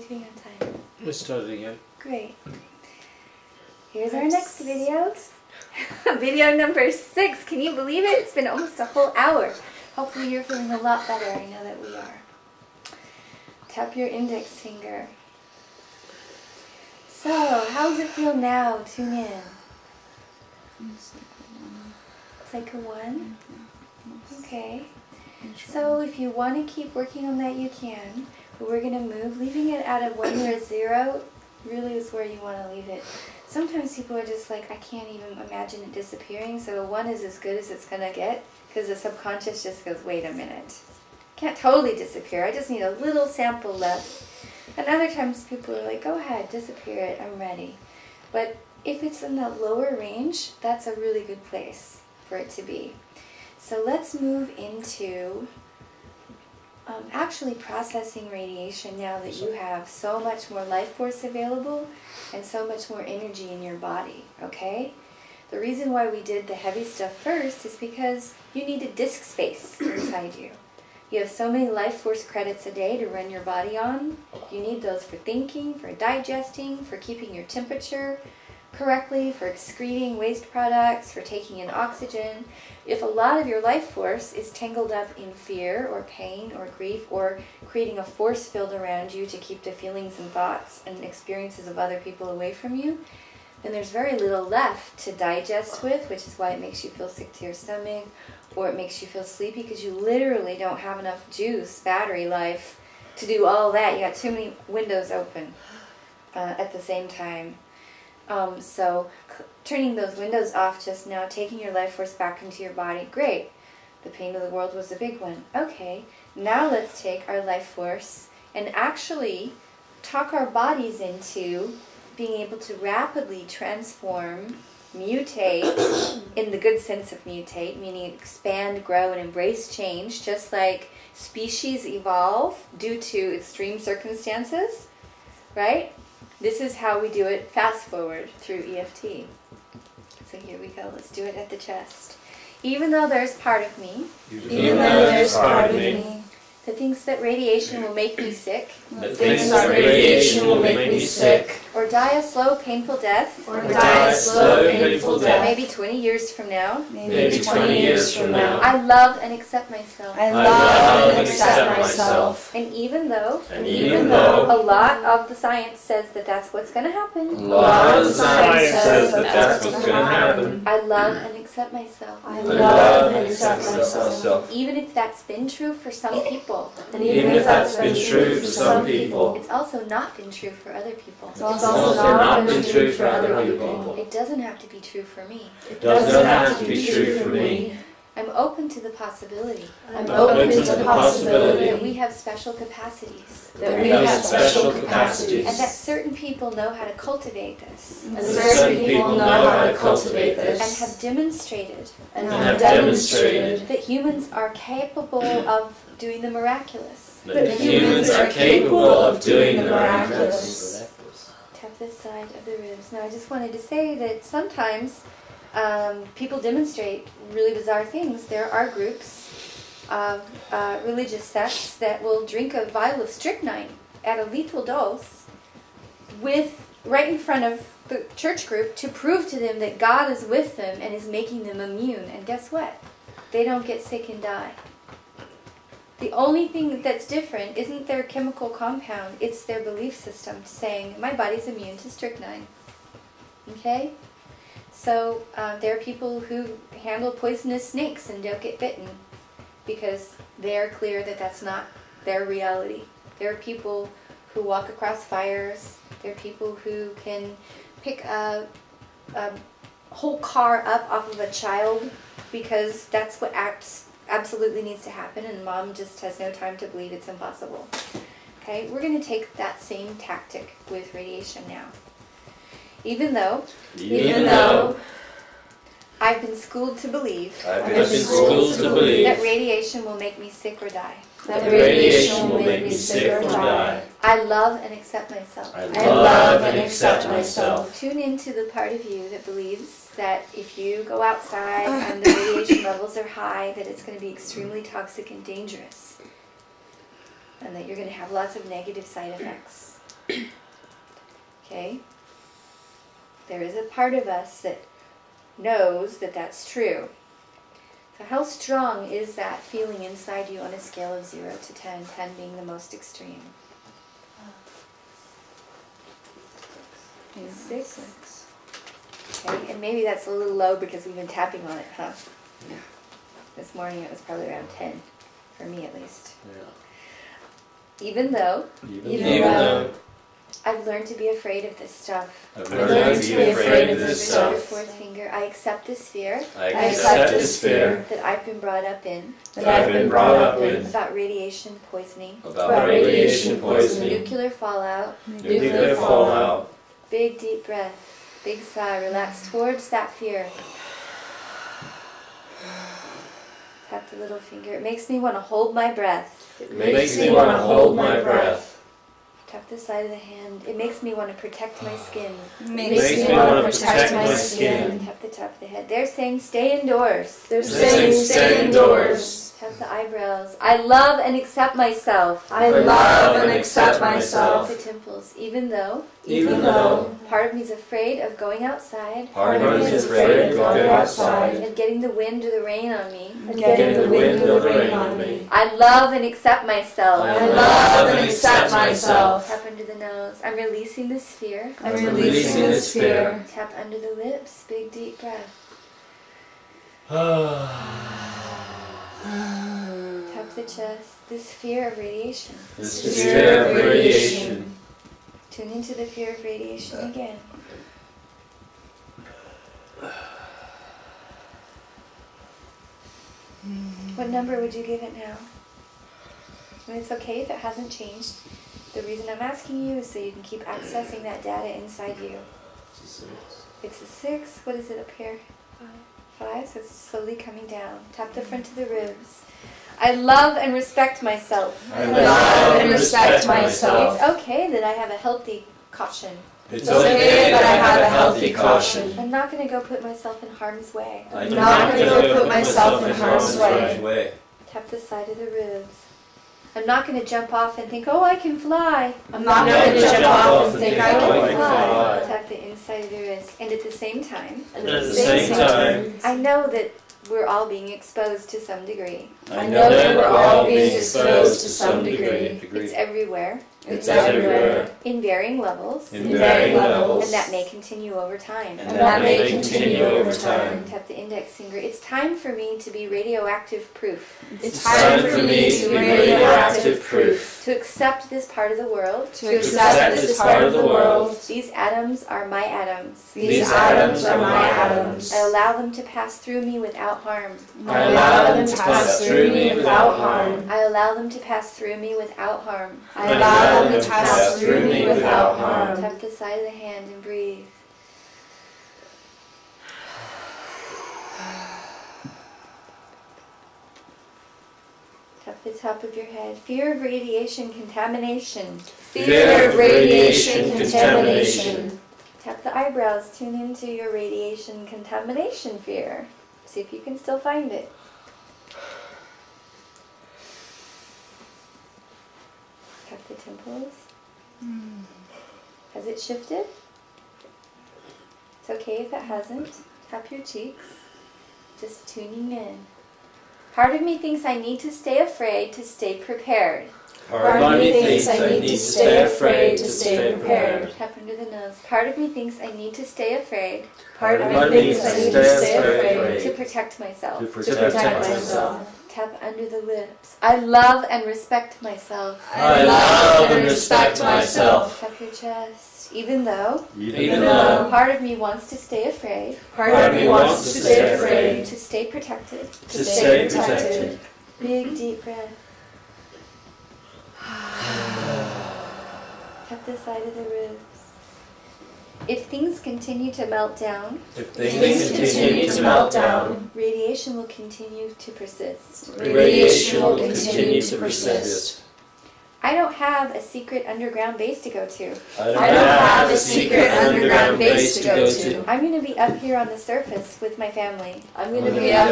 doing on time? We started again. Great. Here's our next video. Video number 6. Can you believe it? It's been almost a whole hour. Hopefully you're feeling a lot better. I know that we are. Tap your index finger. So, how does it feel now? Tune in. It's like a 1? Okay. So if you want to keep working on that, you can. But we're going to move. Leaving it at a 1 or a 0 really is where you want to leave it. Sometimes people are just like, I can't even imagine it disappearing, so a 1 is as good as it's going to get, because the subconscious just goes, wait a minute. Can't totally disappear, I just need a little sample left. And other times people are like, go ahead, disappear it, I'm ready. But if it's in that lower range, that's a really good place for it to be. So let's move into actually processing radiation now that you have so much more life force available and so much more energy in your body, okay? The reason why we did the heavy stuff first is because you need a disk space inside you. You have so many life force credits a day to run your body on. You need those for thinking, for digesting, for keeping your temperature correctly, for excreting waste products, for taking in oxygen. If a lot of your life force is tangled up in fear or pain or grief or creating a force field around you to keep the feelings and thoughts and experiences of other people away from you, then there's very little left to digest with, which is why it makes you feel sick to your stomach, or it makes you feel sleepy because you literally don't have enough juice, battery life, to do all that. You got too many windows open at the same time. So turning those windows off just now, taking your life force back into your body, great. The pain of the world was a big one. Okay, now let's take our life force and actually talk our bodies into being able to rapidly transform, mutate, in the good sense of mutate, meaning expand, grow, and embrace change, just like species evolve due to extreme circumstances, right? This is how we do it fast forward through EFT. So here we go. Let's do it at the chest. Even though there's part of me, Even though there's part of me that thinks that radiation will make me sick, that thinks that radiation will make me sick, or die a slow, painful death, or die a slow, painful death, maybe 20 years from now, maybe 20 years from now, I love and accept myself. I love and accept myself. And even though a a lot of the science says that that's what's going to happen, lot of science says that that's what's going to happen, I love and accept myself. I love and accept myself. Even if that's been true for some people, And even if that's been true for some people, it's also not been true for other people. It's it's also not been true for other people. It doesn't have to be true for me. It doesn't have to be true for me. I'm open to the possibility I'm open to the that possibility we have special capacities. that we have special capacities. And that certain people know how to cultivate this. And certain people know how to cultivate And this. have demonstrated And have demonstrated that humans are capable of doing the miraculous. that humans are capable of doing the miraculous. Tap this side of the ribs. Now I just wanted to say that sometimes people demonstrate really bizarre things. There are groups of religious sects that will drink a vial of strychnine at a lethal dose right in front of the church group to prove to them that God is with them and is making them immune. And guess what? They don't get sick and die. The only thing that's different isn't their chemical compound, it's their belief system saying, my body's immune to strychnine. Okay? So there are people who handle poisonous snakes and don't get bitten because they're clear that that's not their reality. There are people who walk across fires. There are people who can pick a whole car up off of a child because that's what absolutely needs to happen, and mom just has no time to believe it's impossible. Okay, we're going to take that same tactic with radiation now. Even though I've been schooled to believe I've been schooled to believe that radiation will make me sick or die. That radiation will make me sick or die. I love and accept myself. I I love and accept myself. Tune into the part of you that believes that if you go outside and the radiation levels are high, that it's going to be extremely toxic and dangerous. And that you're going to have lots of negative side effects. Okay? There is a part of us that knows that that's true. So how strong is that feeling inside you on a scale of 0 to 10, 10 being the most extreme? 6. Okay, and maybe that's a little low because we've been tapping on it, huh? Yeah. This morning it was probably around 10, for me at least. Yeah. Even though Even though I've learned to be afraid of this stuff. I've learned to be afraid of this Your stuff. fourth finger. I accept this fear I accept this fear that I've been brought up in. that I've been brought up in. About radiation poisoning. About radiation poisoning. Nuclear fallout. Nuclear fallout. Big deep breath. Big sigh. Relax towards that fear. Tap the little finger. It makes me want to hold my breath. It makes me want to hold my breath. Tap the side of the hand. It makes me want to protect my skin. Makes me want to protect my skin. Tap the top of the head. They're saying stay indoors. They're saying stay indoors. Tap the eyebrows. I love and accept myself. I love and accept Tap myself. the temples. Even though Even though part of me is afraid of going outside. Part of me is afraid of going outside. And getting the wind or the rain on me. and getting the wind or the rain on me. I love and accept myself. I love and accept myself. Tap under the nose. I'm releasing this fear. I'm releasing this fear. Tap under the lips. Big deep breath. Tap the chest. This fear of radiation. This fear of radiation. Tune into the fear of radiation again. What number would you give it now? And it's okay if it hasn't changed. The reason I'm asking you is so you can keep accessing that data inside you. It's a 6. What is it up here? 5. So it's slowly coming down. Tap the front of the ribs. I love and respect myself. I love and respect myself. It's okay that I have a healthy caution. It's okay that I have a healthy caution. I'm not going to go put myself in harm's way. I'm not going to go put myself in harm's way. Tap the side of the ribs. I'm not going to jump off and think, oh, I can fly. I'm not going to jump off and think I can fly. Tap the inside of the wrist. And at the same time, And at the same time, I know that we're all being exposed to some degree. I know that we're all being exposed to some degree. It's everywhere. It's everywhere. In varying levels. In varying levels. And that may continue over time. And that may continue over time. Tap the index finger. It's time for me to be radioactive proof. It's time for me to be radioactive proof. To accept this part of the world. To accept this part of the world. These atoms are my atoms. These atoms are my atoms. I allow them to pass through me without harm. I allow them to pass through me without harm. I allow them to pass through me without harm. I allow them to pass through me without harm. Tap the side of the hand and breathe. Tap the top of your head. Fear of radiation contamination. Fear of radiation contamination. Tap the eyebrows. Tune into your radiation contamination fear. See if you can still find it. Tap the temples. Has it shifted? It's okay if it hasn't. Tap your cheeks. Just tuning in. Part of me thinks I need to stay afraid to stay prepared. Part of me thinks I need to stay afraid to stay prepared. Tap under the nose. Part of me thinks I need to stay afraid. Part of me thinks I need to stay afraid to protect myself. to protect myself. Tap under the lips. I love and respect myself. I love and respect myself. Tap your chest. Even though Even though part of me wants to stay afraid, Part of me wants to stay afraid to stay protected. to stay protected. Big deep breath. Tap the side of the ribs. If things continue to melt down, if Things continue to melt down. radiation will continue to persist. Radiation will continue to persist. I don't have a secret underground base to go to. I don't have a secret underground base to go to. I'm going to be up here on the surface with my family. I'm going to be up